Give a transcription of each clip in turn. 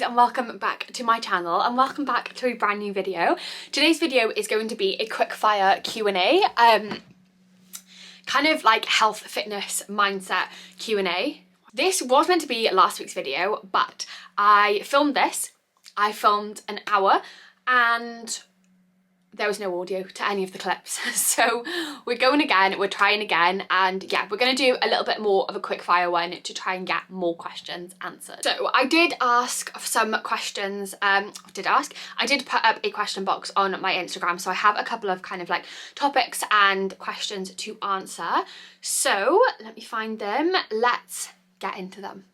and welcome back to my channel and welcome back to a brand new video. Today's video is going to be a quick fire Q&A, kind of like health, fitness, mindset Q&A. This was meant to be last week's video, but I filmed this. I filmed an hour and there was no audio to any of the clips. So we're going again, we're trying again, and yeah, we're gonna do a little bit more of a quick fire one to try and get more questions answered. So I did ask some questions, I did put up a question box on my Instagram, so I have a couple of kind of like topics and questions to answer. So let me find them, let's get into them.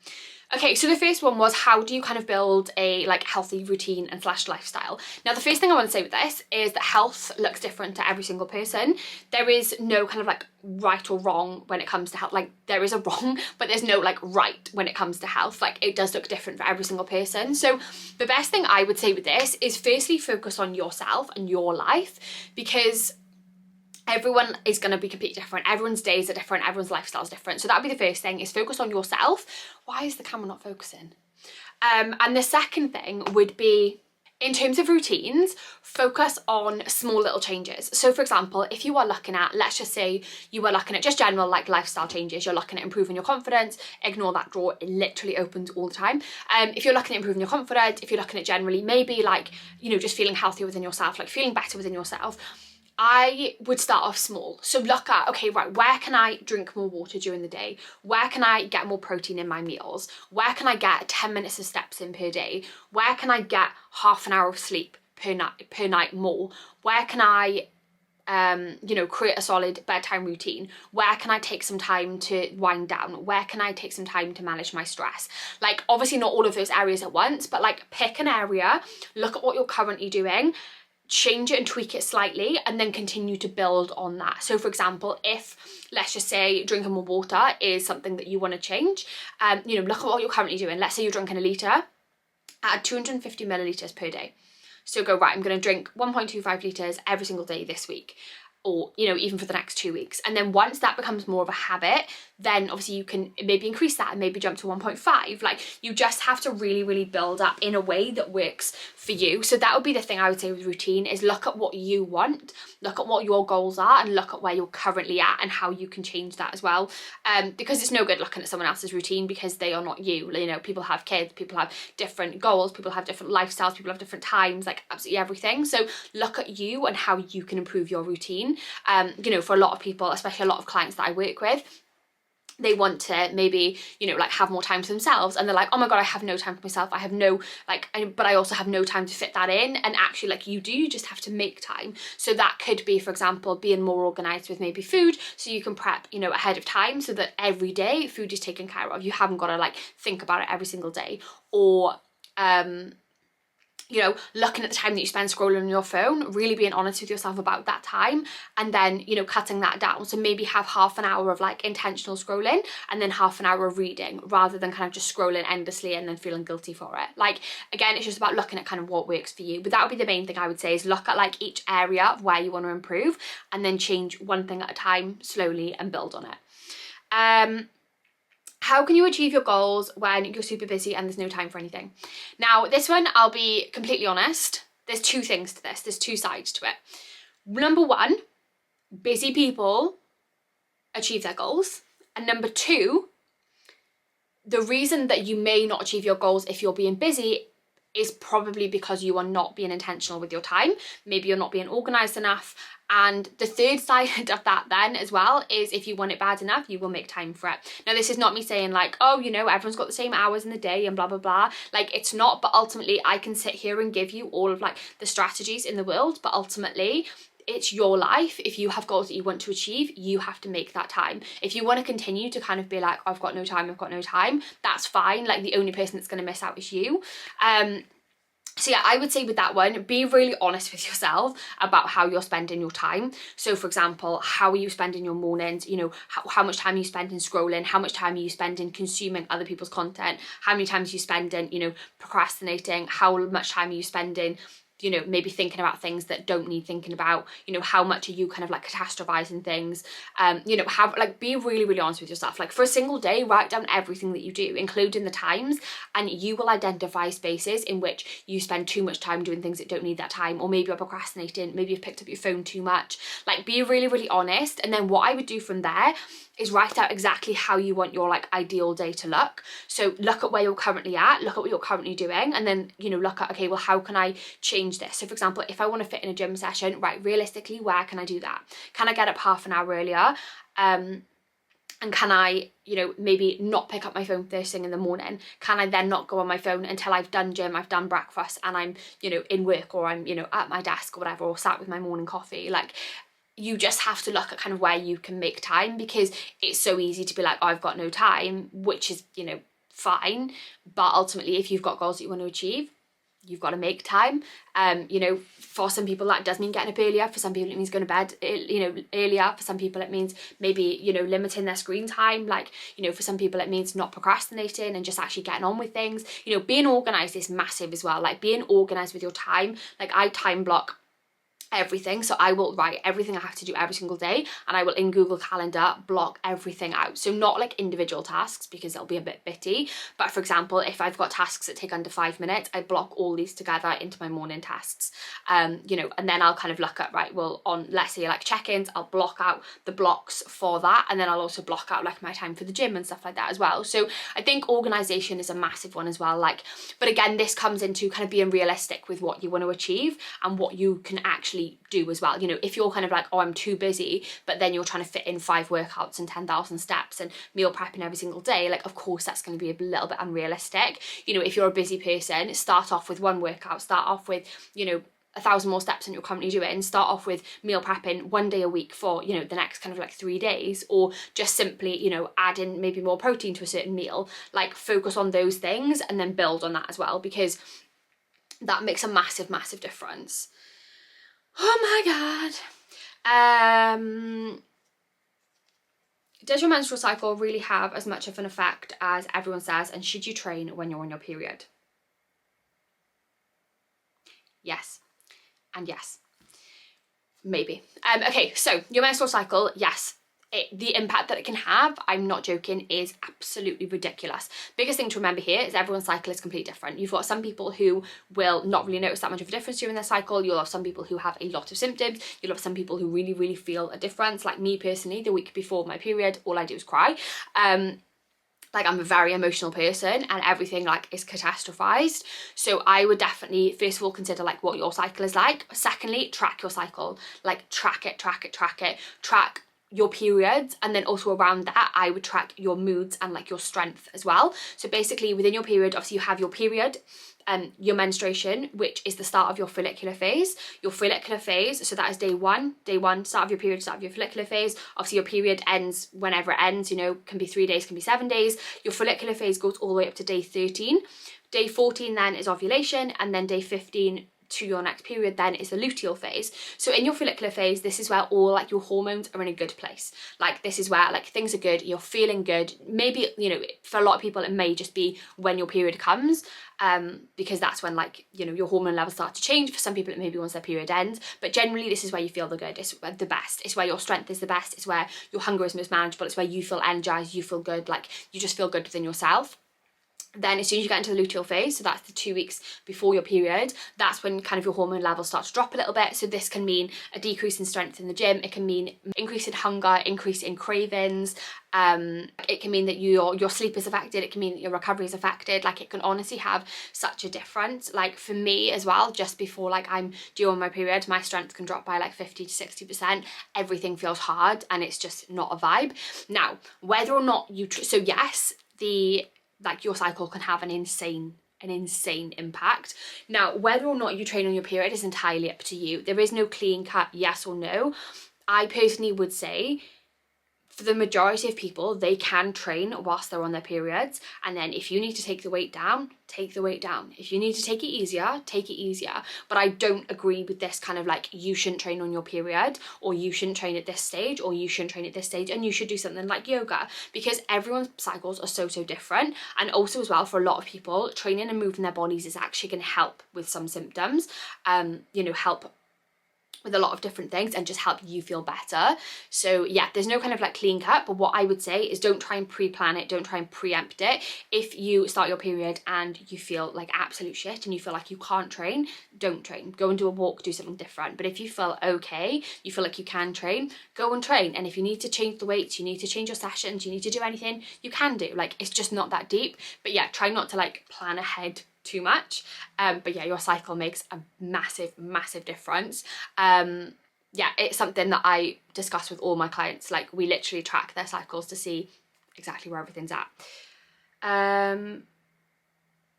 Okay, so the first one was, how do you kind of build a like healthy routine and slash lifestyle? Now, the first thing I want to say with this is that health looks different to every single person. There is no kind of like right or wrong when it comes to health. Like there is a wrong, but there's no like right when it comes to health. Like it does look different for every single person. So the best thing I would say with this is firstly focus on yourself and your life, because everyone is going to be completely different. Everyone's days are different. Everyone's lifestyle is different. So that'd be the first thing, is focus on yourself. Why is the camera not focusing? And the second thing would be, in terms of routines, focus on small little changes. So for example, if you are looking at, let's just say you are looking at just general like lifestyle changes, you're looking at improving your confidence, ignore that drawer, it literally opens all the time. If you're looking at improving your confidence, if you're looking at generally maybe like, you know, just feeling healthier within yourself, like feeling better within yourself, I would start off small. So look at, okay, right, where can I drink more water during the day? Where can I get more protein in my meals? Where can I get 10 minutes of steps in per day? Where can I get half an hour of sleep per night more? Where can I, you know, create a solid bedtime routine? Where can I take some time to wind down? Where can I take some time to manage my stress? Like obviously not all of those areas at once, but like pick an area, look at what you're currently doing, change it and tweak it slightly, and then continue to build on that. So for example, if let's just say drinking more water is something that you want to change, you know, look at what you're currently doing. Let's say you're drinking a litre, add 250 millilitres per day. So go, right, I'm going to drink 1.25 litres every single day this week, or, you know, even for the next 2 weeks. And then once that becomes more of a habit, then obviously you can maybe increase that and maybe jump to 1.5. Like you just have to really, really build up in a way that works for you. So that would be the thing I would say with routine, is look at what you want, look at what your goals are, and look at where you're currently at and how you can change that as well. Because it's no good looking at someone else's routine because they are not you. You know, people have kids, people have different goals, people have different lifestyles, people have different times, like absolutely everything. So look at you and how you can improve your routine. You know, for a lot of people, especially a lot of clients that I work with, they want to maybe, you know, like have more time to themselves, and they're like, oh my god, I have no time for myself, I have no like, but I also have no time to fit that in. And actually, like you just have to make time. So that could be, for example, being more organized with maybe food, so you can prep, you know, ahead of time, so that every day food is taken care of. You haven't got to like think about it every single day. Or you know, looking at the time that you spend scrolling on your phone, really being honest with yourself about that time, and then, you know, cutting that down. So maybe have half an hour of like intentional scrolling and then half an hour of reading, rather than kind of just scrolling endlessly and then feeling guilty for it. Like, again, it's just about looking at kind of what works for you. But that would be the main thing I would say, is look at like each area of where you want to improve, and then change one thing at a time slowly and build on it. How can you achieve your goals when you're super busy and there's no time for anything? Now, this one, I'll be completely honest, there's two things to this, there's two sides to it. Number one, busy people achieve their goals. And number two, the reason that you may not achieve your goals if you're being busy is probably because you are not being intentional with your time. Maybe you're not being organized enough. And the third side of that then as well is, if you want it bad enough, you will make time for it. Now, this is not me saying like, oh, you know, everyone's got the same hours in the day and blah, blah, blah. Like, it's not, but ultimately I can sit here and give you all of like the strategies in the world, but ultimately it's your life. If you have goals that you want to achieve, you have to make that time. If you want to continue to kind of be like, I've got no time, that's fine. Like, the only person that's going to miss out is you. So yeah, I would say with that one, be really honest with yourself about how you're spending your time. So for example, how are you spending your mornings? You know, how much time are you spending scrolling? How much time are you spending consuming other people's content? How many times are you spending, you know, procrastinating? How much time are you spending you know, maybe thinking about things that don't need thinking about, you know, how much are you kind of like catastrophizing things, you know, have like, be really, really honest with yourself. Like for a single day, write down everything that you do, including the times, and you will identify spaces in which you spend too much time doing things that don't need that time, or maybe you're procrastinating, maybe you've picked up your phone too much. Like be really, really honest. And then what I would do from there is write out exactly how you want your like ideal day to look. So look at where you're currently at, look at what you're currently doing, and then, you know, look at, okay, well, how can I change this? So for example, if I want to fit in a gym session, right, realistically, where can I do that? Can I get up half an hour earlier? And can I, you know, maybe not pick up my phone first thing in the morning? Can I then not go on my phone until I've done gym, I've done breakfast, and I'm, you know, in work, or I'm, you know, at my desk or whatever, or sat with my morning coffee? Like, you just have to look at kind of where you can make time, because it's so easy to be like, oh, I've got no time, which is, you know, fine. But ultimately, if you've got goals that you want to achieve, you've got to make time. You know, for some people that does mean getting up earlier. For some people it means going to bed, you know, earlier. For some people it means maybe, you know, limiting their screen time. Like, you know, for some people it means not procrastinating and just actually getting on with things. You know, being organised is massive as well. Like being organised with your time. Like I time block everything, so I will write everything I have to do every single day, and I will in Google Calendar block everything out. So not like individual tasks, because it'll be a bit bitty, but for example, if I've got tasks that take under 5 minutes, I block all these together into my morning tasks. You know, and then I'll kind of look at, right, well, on, let's say like check-ins, I'll block out the blocks for that, and then I'll also block out like my time for the gym and stuff like that as well. So I think organisation is a massive one as well. Like, but again, this comes into kind of being realistic with what you want to achieve and what you can actually do as well. You know, if you're kind of like, oh, I'm too busy, but then you're trying to fit in 5 workouts and 10,000 steps and meal prepping every single day, like of course that's going to be a little bit unrealistic. You know, if you're a busy person, start off with 1 workout, start off with, you know, 1,000 more steps than you're currently doing, start off with meal prepping 1 day a week for, you know, the next kind of like 3 days, or just simply, you know, add in maybe more protein to a certain meal. Like focus on those things and then build on that as well, because that makes a massive, massive difference. Oh my god. Does your menstrual cycle really have as much of an effect as everyone says, and should you train when you're on your period? Yes, and yes, maybe. Okay, so your menstrual cycle, yes. The impact that it can have, I'm not joking, is absolutely ridiculous. Biggest thing to remember here is everyone's cycle is completely different. You've got some people who will not really notice that much of a difference during their cycle. You'll have some people who have a lot of symptoms. You'll have some people who really, really feel a difference. Like me personally, the week before my period, all I do is cry. Like I'm a very emotional person, and everything like is catastrophized. So I would definitely, first of all, consider like what your cycle is like. Secondly, track your cycle. Like track it. Track your periods, and then also around that I would track your moods and like your strength as well. So basically within your period, obviously you have your period, your menstruation, which is the start of your follicular phase. Your follicular phase, so that is day one, start of your period, start of your follicular phase. Obviously your period ends whenever it ends, you know, can be 3 days, can be 7 days. Your follicular phase goes all the way up to day 13. Day 14 then is ovulation, and then day 15 to your next period then is the luteal phase. So in your follicular phase, this is where all like your hormones are in a good place. Like this is where like things are good, you're feeling good. Maybe, you know, for a lot of people it may just be when your period comes, because that's when like, you know, your hormone levels start to change. For some people it may be once their period ends, but generally this is where you feel the good, it's the best, it's where your strength is the best, it's where your hunger is most manageable, it's where you feel energized, you feel good, like you just feel good within yourself. Then as soon as you get into the luteal phase, so that's the 2 weeks before your period, that's when kind of your hormone levels start to drop a little bit. So this can mean a decrease in strength in the gym, it can mean increase in hunger, increase in cravings, it can mean that your sleep is affected, it can mean that your recovery is affected. Like it can honestly have such a difference. Like for me as well, just before like I'm due on my period, my strength can drop by like 50 to 60%. Everything feels hard and it's just not a vibe. Now, whether or not you, so yes, like your cycle can have an insane impact. Now, whether or not you train on your period is entirely up to you. There is no clean cut yes or no. I personally would say for the majority of people, they can train whilst they're on their periods. And then if you need to take the weight down, take the weight down. If you need to take it easier, take it easier. But I don't agree with this kind of like, you shouldn't train on your period, or you shouldn't train at this stage, or you shouldn't train at this stage, and you should do something like yoga, because everyone's cycles are so different. And also as well, for a lot of people, training and moving their bodies is actually going to help with some symptoms, you know, help with a lot of different things and just help you feel better. So yeah, there's no kind of like clean cut, but what I would say is don't try and pre-plan it, don't try and preempt it. If you start your period and you feel like absolute shit and you feel like you can't train, don't train. Go and do a walk, do something different. But if you feel okay, you feel like you can train, go and train. And if you need to change the weights, you need to change your sessions, you need to do anything, you can do. Like, it's just not that deep. But yeah, try not to like plan ahead too much. But yeah, your cycle makes a massive difference. Yeah, it's something that I discuss with all my clients. Like, we literally track their cycles to see exactly where everything's at.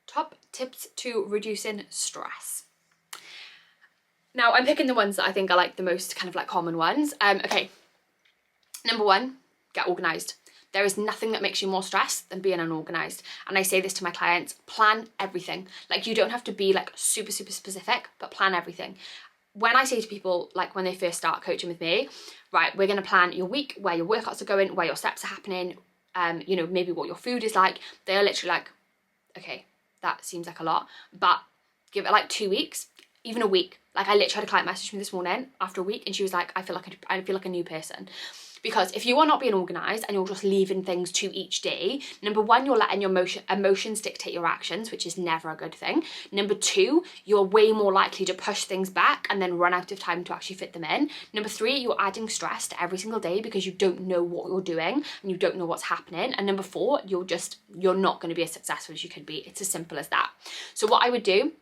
Top tips to reducing stress. Now, I'm picking the ones that I think are like the most kind of like common ones. Okay, number one, get organised. There is nothing that makes you more stressed than being unorganised. And I say this to my clients, plan everything. Like, you don't have to be like super specific, but plan everything. When I say to people, like when they first start coaching with me, right, we're gonna plan your week, where your workouts are going, where your steps are happening, you know, maybe what your food is like. They're literally like, okay, that seems like a lot, but give it like 2 weeks, even a week. Like, I literally had a client message me this morning after a week, and she was like, I feel like a new person. Because if you are not being organised and you're just leaving things to each day, number one, you're letting your emotions dictate your actions, which is never a good thing. Number two, you're way more likely to push things back and then run out of time to actually fit them in. Number three, you're adding stress to every single day because you don't know what you're doing and you don't know what's happening. And number four, you're not going to be as successful as you could be. It's as simple as that. So what I would do,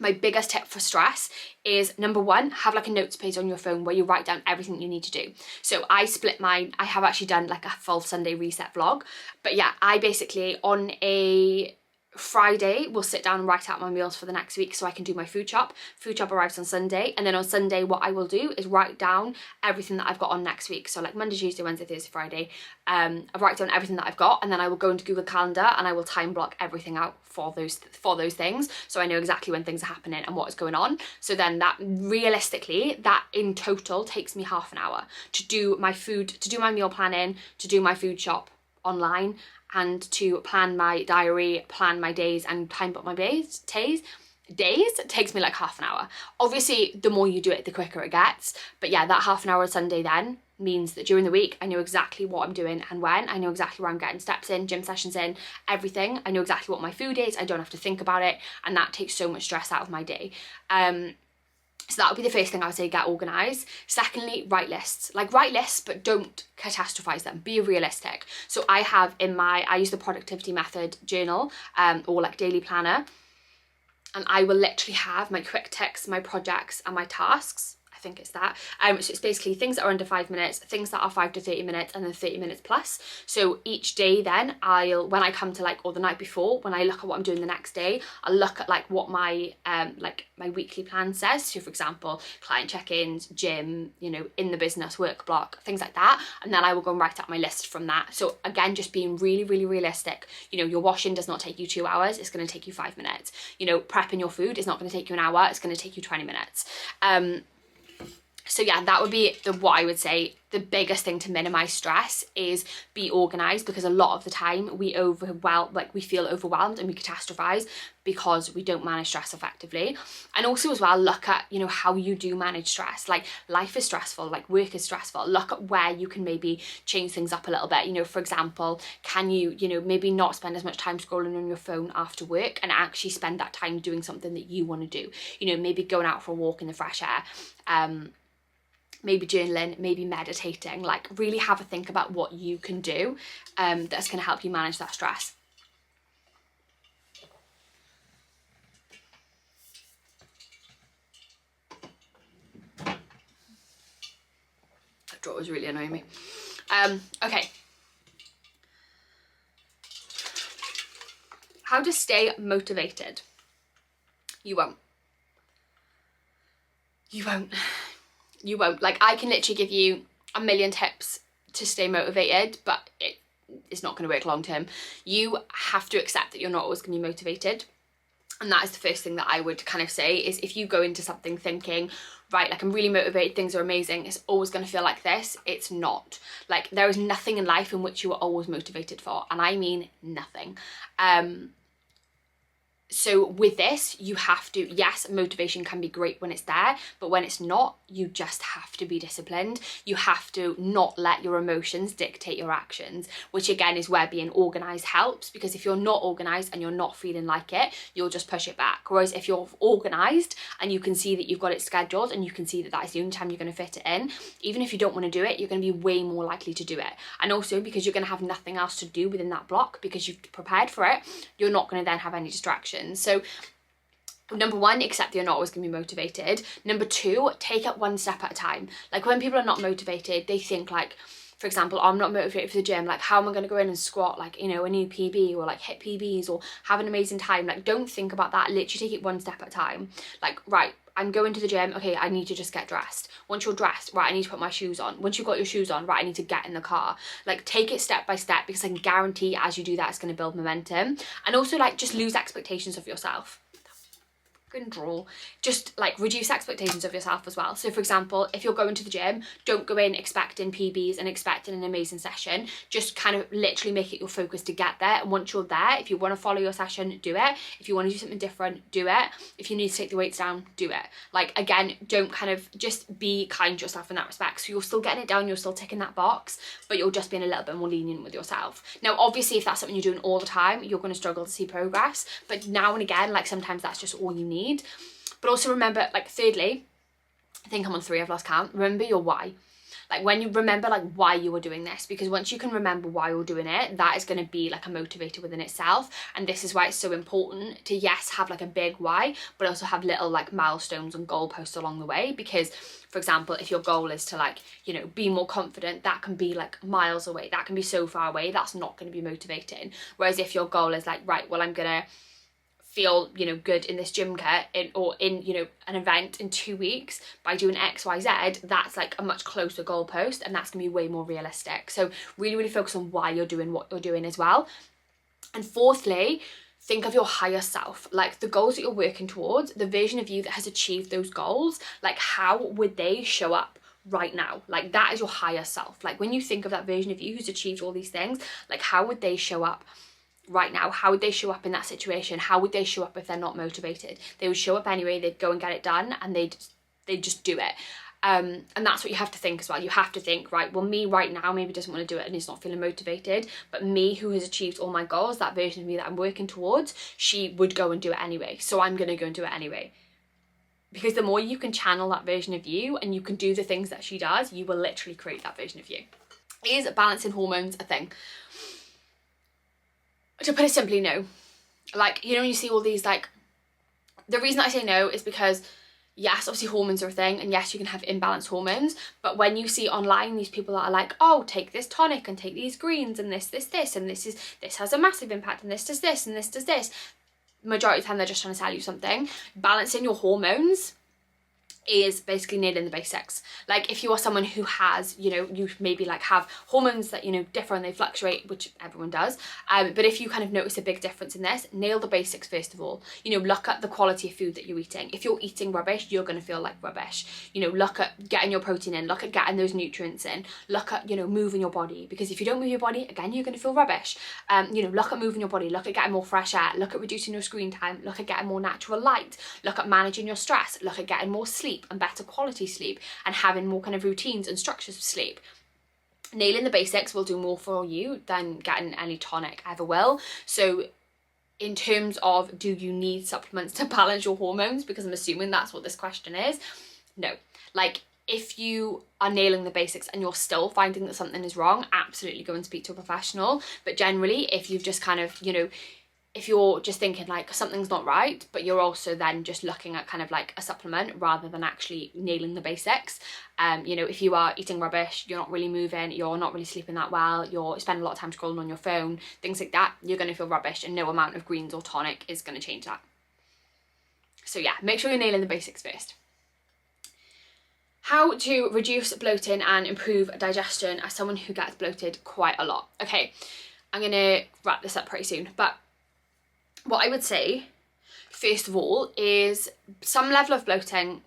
my biggest tip for stress is, number one, have like a notes page on your phone where you write down everything you need to do. So I split mine. I have actually done like a full Sunday reset vlog. But yeah, I basically on a Friday will sit down and write out my meals for the next week so I can do my food shop. Food shop arrives on Sunday, and then on Sunday what I will do is write down everything that I've got on next week. So like Monday, Tuesday, Wednesday, Thursday, Friday. I write down everything that I've got, and then I will go into Google Calendar and I will time block everything out for those things, so I know exactly when things are happening and what is going on. So then that realistically, that in total takes me half an hour to do my food, to do my meal planning, to do my food shop online, and to plan my diary, plan my days, and time block my days takes me like half an hour. Obviously, the more you do it, the quicker it gets. But yeah, that half an hour Sunday then means that during the week, I know exactly what I'm doing and when. I know exactly where I'm getting steps in, gym sessions in, everything. I know exactly what my food is. I don't have to think about it. And that takes so much stress out of my day. So that would be the first thing I would say, get organised. Secondly, write lists. Like, write lists, but don't catastrophize them. Be realistic. So I use the productivity method journal, or like daily planner. And I will literally have my quick ticks, my projects, and my tasks. I think it's that. So it's basically things that are under 5 minutes, things that are 5 to 30 minutes, and then 30 minutes plus. So each day then when I come to like, or the night before, when I look at what I'm doing the next day, I'll look at like what my my weekly plan says. So for example, client check-ins, gym, you know, in the business, work block, things like that. And then I will go and write out my list from that. So again, just being really realistic. You know, your washing does not take you 2 hours. It's going to take you 5 minutes. You know, prepping your food is not going to take you an hour. It's going to take you 20 minutes. So yeah, that would be what I would say. The biggest thing to minimize stress is be organized, because a lot of the time we feel overwhelmed and we catastrophize because we don't manage stress effectively. And also as well, look at, you know, how you do manage stress. Like, life is stressful, like work is stressful. Look at where you can maybe change things up a little bit. You know, for example, can you know, maybe not spend as much time scrolling on your phone after work and actually spend that time doing something that you want to do. You know, maybe going out for a walk in the fresh air, maybe journaling, maybe meditating. Like, really have a think about what you can do that's going to help you manage that stress. That drawer was really annoying me. Okay. How to stay motivated. You won't. You won't. Like, I can literally give you a million tips to stay motivated, but it's not going to work long term. You have to accept that you're not always going to be motivated. And that is the first thing that I would kind of say, is if you go into something thinking, right, like I'm really motivated, things are amazing, it's always going to feel like this, it's not. Like, there is nothing in life in which you are always motivated for, and I mean nothing. So with this, you have to, yes, motivation can be great when it's there, but when it's not, you just have to be disciplined. You have to not let your emotions dictate your actions, which again is where being organised helps, because if you're not organised and you're not feeling like it, you'll just push it back. Whereas if you're organised and you can see that you've got it scheduled and you can see that that is the only time you're going to fit it in, even if you don't want to do it, you're going to be way more likely to do it. And also because you're going to have nothing else to do within that block because you've prepared for it, you're not going to then have any distractions. So number one, accept that you're not always going to be motivated. Number two, take it one step at a time. Like, when people are not motivated, they think like, for example, I'm not motivated for the gym, like how am I going to go in and squat like, you know, a new PB, or like hit PBs or have an amazing time. Like, don't think about that, literally take it one step at a time. Like, right, I'm going to the gym, okay, I need to just get dressed. Once you're dressed, right, I need to put my shoes on. Once you've got your shoes on, right, I need to get in the car. Like, take it step by step, because I can guarantee as you do that, it's going to build momentum. And also, like, just lose expectations of yourself. Draw, just like reduce expectations of yourself as well. So for example, if you're going to the gym, don't go in expecting PBs and expecting an amazing session. Just kind of literally make it your focus to get there, and once you're there, if you want to follow your session, do it. If you want to do something different, do it. If you need to take the weights down, do it. Like, again, don't kind of, just be kind to yourself in that respect. So you're still getting it down, you're still ticking that box, but you're just being a little bit more lenient with yourself. Now obviously, if that's something you're doing all the time, you're going to struggle to see progress, but now and again, like, sometimes that's just all you need. But also remember, like, thirdly, I think I'm on 3, I've lost count, remember your why. Like, when you remember like why you were doing this, because once you can remember why you're doing it, that is going to be like a motivator within itself. And this is why it's so important to, yes, have like a big why, but also have little like milestones and goalposts along the way. Because for example, if your goal is to, like, you know, be more confident, that can be like miles away, that can be so far away, that's not going to be motivating. Whereas if your goal is like, right, well, I'm gonna feel, you know, good in this gym kit or in, you know, an event in 2 weeks by doing XYZ, that's like a much closer goalpost, and that's gonna be way more realistic. So really focus on why you're doing what you're doing as well. And fourthly, think of your higher self, like the goals that you're working towards, the version of you that has achieved those goals, like how would they show up right now? Like, that is your higher self. Like, when you think of that version of you who's achieved all these things, like how would they show up right now? How would they show up in that situation? How would they show up if they're not motivated? They would show up anyway, they'd go and get it done, and they'd just do it. And that's what you have to think as well. You have to think, right, well, me right now maybe doesn't want to do it and is not feeling motivated, but me who has achieved all my goals, that version of me that I'm working towards, she would go and do it anyway, so I'm gonna go and do it anyway. Because the more you can channel that version of you and you can do the things that she does, you will literally create that version of you. Is balancing hormones a thing? To put it simply, no. Like, you know, when you see all these, like, the reason I say no is because, yes, obviously hormones are a thing, and yes, you can have imbalanced hormones, but when you see online these people that are like, oh, take this tonic and take these greens and this, and this has a massive impact, and this does this, and this does this, majority of the time they're just trying to sell you something. Balancing your hormones is basically nailing the basics. Like, if you are someone who has, you know, you maybe like have hormones that, you know, differ and they fluctuate, which everyone does, but if you kind of notice a big difference in this, nail the basics first of all. You know, look at the quality of food that you're eating. If you're eating rubbish, you're going to feel like rubbish. You know, look at getting your protein in, look at getting those nutrients in, look at, you know, moving your body, because if you don't move your body, again, you're going to feel rubbish. You know, look at moving your body, look at getting more fresh air, look at reducing your screen time, look at getting more natural light, look at managing your stress, look at getting more sleep and better quality sleep, and having more kind of routines and structures of sleep. Nailing the basics will do more for you than getting any tonic ever will. So in terms of, do you need supplements to balance your hormones, because I'm assuming that's what this question is, no. Like, if you are nailing the basics and you're still finding that something is wrong, absolutely go and speak to a professional. But generally, if you've just kind of, you know, if you're just thinking like something's not right, but you're also then just looking at kind of like a supplement rather than actually nailing the basics, you know, if you are eating rubbish, you're not really moving, you're not really sleeping that well, you're spending a lot of time scrolling on your phone, things like that, you're going to feel rubbish, and no amount of greens or tonic is going to change that. So yeah, make sure you're nailing the basics first. How to reduce bloating and improve digestion as someone who gets bloated quite a lot. Okay, I'm gonna wrap this up pretty soon, but what I would say, first of all, is some level of bloating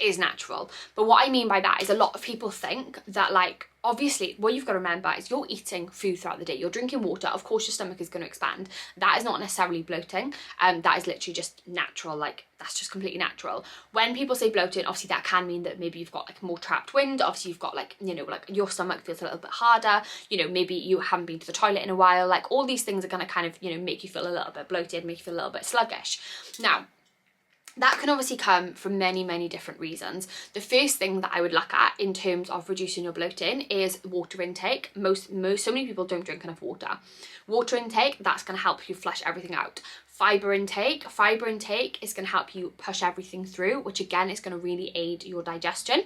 is natural. But what I mean by that is a lot of people think that, like, obviously what you've got to remember is you're eating food throughout the day, you're drinking water, of course your stomach is going to expand. That is not necessarily bloating, that is literally just natural, like that's just completely natural. When people say bloating, obviously that can mean that maybe you've got like more trapped wind, obviously you've got like, you know, like your stomach feels a little bit harder, you know, maybe you haven't been to the toilet in a while, like all these things are going to kind of, you know, make you feel a little bit bloated, make you feel a little bit sluggish. Now, that can obviously come from many, many different reasons. The first thing that I would look at in terms of reducing your bloating is water intake. So many people don't drink enough water. Water intake, that's going to help you flush everything out. Fibre intake is going to help you push everything through, which again is going to really aid your digestion.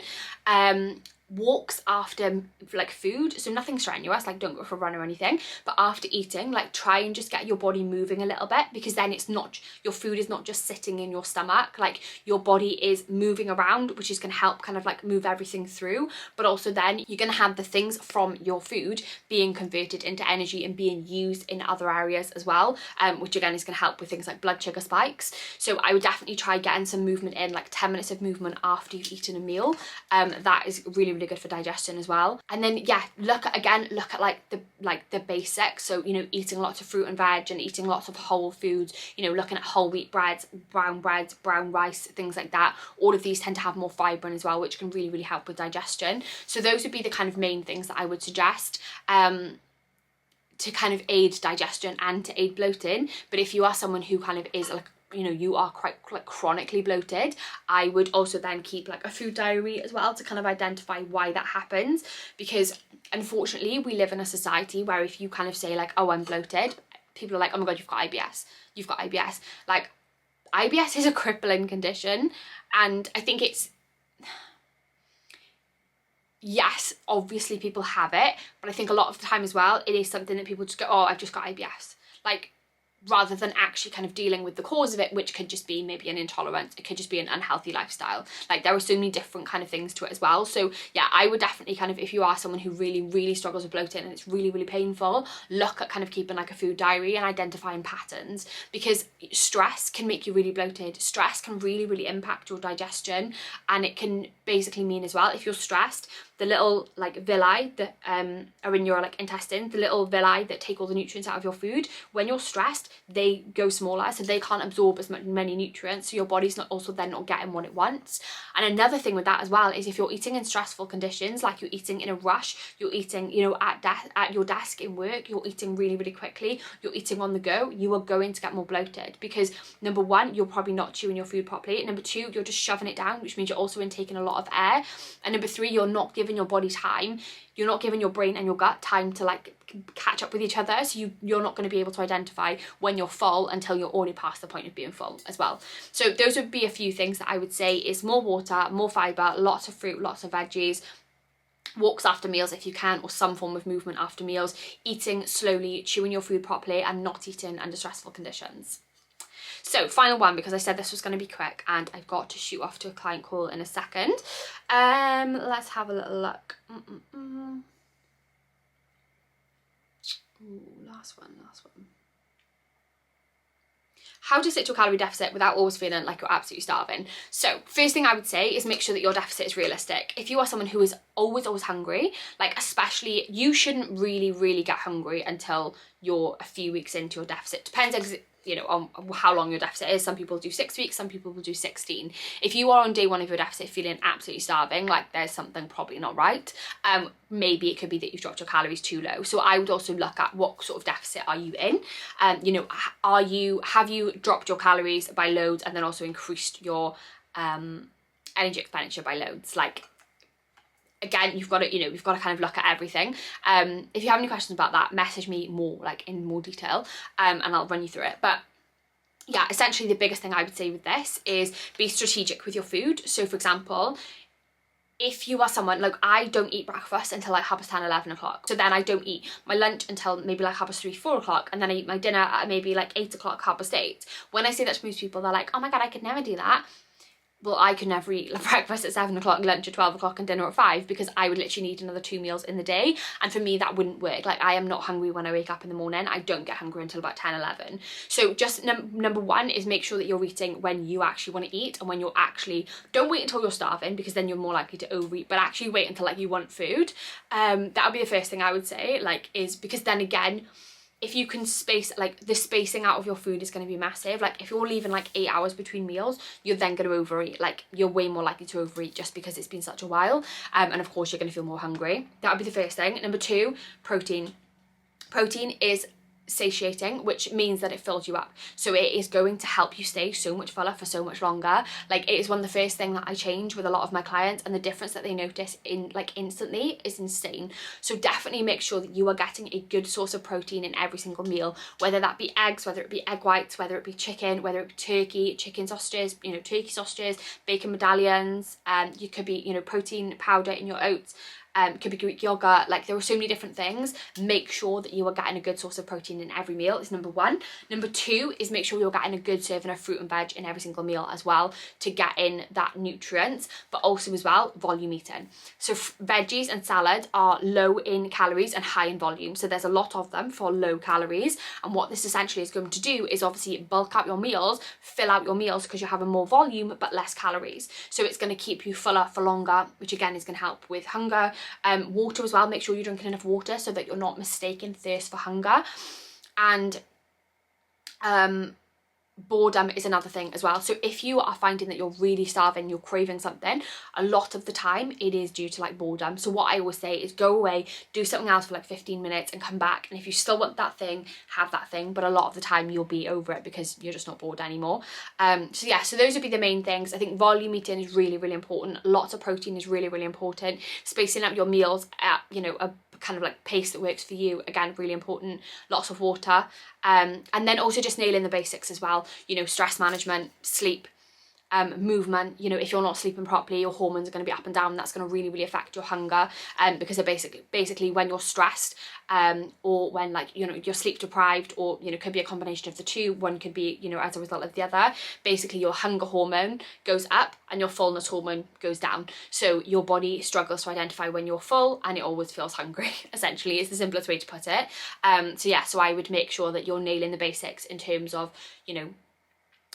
Walks after like food, so nothing strenuous, like don't go for a run or anything, but after eating, like try and just get your body moving a little bit, because then it's not, your food is not just sitting in your stomach, like your body is moving around, which is going to help kind of like move everything through. But also then you're going to have the things from your food being converted into energy and being used in other areas as well, which again is going to help with things like blood sugar spikes. So I would definitely try getting some movement in, like 10 minutes of movement after you've eaten a meal. That is really good for digestion as well. And then yeah, look at like the basics, so you know, eating lots of fruit and veg and eating lots of whole foods, you know, looking at whole wheat breads, brown rice, things like that. All of these tend to have more fibre in as well, which can really help with digestion. So those would be the kind of main things that I would suggest to kind of aid digestion and to aid bloating. But if you are someone who kind of is like, you know, you are quite like chronically bloated, I would also then keep like a food diary as well to kind of identify why that happens. Because unfortunately we live in a society where if you kind of say like, oh, I'm bloated, people are like, oh my god, you've got IBS. Like, IBS is a crippling condition, and I think it's, yes, obviously people have it, but I think a lot of the time as well, it is something that people just go, oh, I've just got IBS. Like, rather than actually kind of dealing with the cause of it, which could just be maybe an intolerance, it could just be an unhealthy lifestyle. Like, there are so many different kind of things to it as well. So yeah, I would definitely kind of, if you are someone who really struggles with bloating and it's really painful, look at kind of keeping like a food diary and identifying patterns, because stress can make you really bloated. Stress can really impact your digestion, and it can basically mean as well, if you're stressed, the little like villi that are in your like intestine, the little villi that take all the nutrients out of your food, when you're stressed, they go smaller, so they can't absorb as many nutrients, so your body's not getting what it wants. And another thing with that as well is if you're eating in stressful conditions, like you're eating in a rush, you're eating, you know, at your desk in work, you're eating really quickly, you're eating on the go, you are going to get more bloated, because number one, you're probably not chewing your food properly, and number two, you're just shoving it down, which means you're also intaking a lot of air, and number three, you're not giving your body time, you're not giving your brain and your gut time to like catch up with each other, so you're not going to be able to identify when you're full until you're already past the point of being full as well. So those would be a few things that I would say is more water, more fibre, lots of fruit, lots of veggies, walks after meals if you can, or some form of movement after meals, eating slowly, chewing your food properly, and not eating under stressful conditions. So final one, because I said this was going to be quick and I've got to shoot off to a client call in a second. Let's have a little look. Ooh, last one. How to stick to a calorie deficit without always feeling like you're absolutely starving. So first thing I would say is make sure that your deficit is realistic. If you are someone who is always hungry, like especially, you shouldn't really get hungry until you're a few weeks into your deficit. Depends, you know, on how long your deficit is. Some people do 6 weeks, some people will do 16. If you are on day one of your deficit feeling absolutely starving, like there's something probably not right, maybe it could be that you've dropped your calories too low. So I would also look at what sort of deficit are you in. You know, have you dropped your calories by loads and then also increased your energy expenditure by loads? Like, again, you've got to, you know, you've got to kind of look at everything. If you have any questions about that, message me more, like in more detail, and I'll run you through it. But yeah, essentially the biggest thing I would say with this is be strategic with your food. So for example, if you are someone, like I don't eat breakfast until like 10:30, 11 o'clock. So then I don't eat my lunch until maybe like 3:30, 4 o'clock. And then I eat my dinner at maybe like 8 o'clock, 8:30. When I say that to most people, they're like, oh my God, I could never do that. well, I could never eat breakfast at 7 o'clock, lunch at 12 o'clock and dinner at 5, because I would literally need another 2 meals in the day. And for me, that wouldn't work. Like, I am not hungry when I wake up in the morning. I don't get hungry until about 10, 11. So just number one is make sure that you're eating when you actually want to eat, and when you're actually, don't wait until you're starving, because then you're more likely to overeat, but actually wait until like you want food. That would be the first thing I would say, like, is because then again, if you can space, like, the spacing out of your food is going to be massive. Like, if you're leaving like 8 hours between meals, you're then going to overeat. Like, you're way more likely to overeat just because it's been such a while. And of course you're going to feel more hungry. That would be the first thing. Number two, protein. Protein is satiating, which means that it fills you up, so it is going to help you stay so much fuller for so much longer. Like, it is one of the first thing that I change with a lot of my clients, and the difference that they notice in like instantly is insane. So definitely make sure that you are getting a good source of protein in every single meal, whether that be eggs, whether it be egg whites, whether it be chicken, whether it be turkey, chicken sausages, you know, turkey sausages, bacon medallions, you could be, you know, protein powder in your oats, could be Greek yogurt. Like, there are so many different things. Make sure that you are getting a good source of protein in every meal is number one. Number two is make sure you're getting a good serving of fruit and veg in every single meal as well, to get in that nutrients, but also as well volume eating. So veggies and salad are low in calories and high in volume, so there's a lot of them for low calories. And what this essentially is going to do is obviously bulk up your meals, fill out your meals, because you're having more volume but less calories. So it's going to keep you fuller for longer, which again is going to help with hunger. Water as well, make sure you're drinking enough water so that you're not mistaking thirst for hunger. And boredom is another thing as well. So if you are finding that you're really starving, you're craving something, a lot of the time it is due to like boredom. So what I always say is go away, do something else for like 15 minutes and come back, and if you still want that thing, have that thing, but a lot of the time you'll be over it because you're just not bored anymore. So yeah, so those would be the main things. I think volume eating is really, really important. Lots of protein is really, really important. Spacing out your meals at, you know, a kind of like pace that works for you, again, really important. Lots of water, and then also just nailing the basics as well, you know, stress management, sleep, movement. You know, if you're not sleeping properly, your hormones are going to be up and down. That's going to really, really affect your hunger, because they're basically when you're stressed, or when, like, you know, you're sleep deprived, or, you know, could be a combination of the two. One could be, you know, as a result of the other. Basically your hunger hormone goes up and your fullness hormone goes down, so your body struggles to identify when you're full, and it always feels hungry, essentially, is the simplest way to put it. So yeah, so I would make sure that you're nailing the basics in terms of, you know,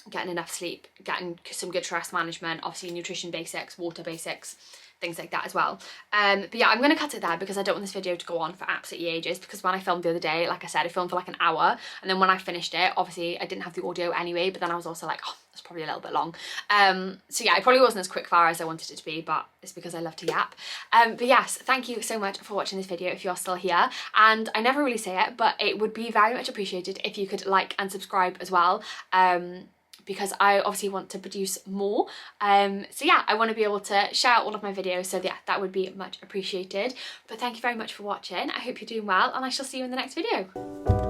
getting enough sleep, getting some good stress management, obviously nutrition basics, water basics, things like that as well. But yeah, I'm going to cut it there because I don't want this video to go on for absolutely ages, because when I filmed the other day, like I said, I filmed for like an hour, and then when I finished it, obviously I didn't have the audio anyway, but then I was also like, oh, that's probably a little bit long. So yeah, it probably wasn't as quick fire as I wanted it to be, but it's because I love to yap. But yes, thank you so much for watching this video if you're still here, and I never really say it, but it would be very much appreciated if you could like and subscribe as well, because I obviously want to produce more. So yeah, I want to be able to share all of my videos, so yeah, that would be much appreciated. But thank you very much for watching. I hope you're doing well, and I shall see you in the next video.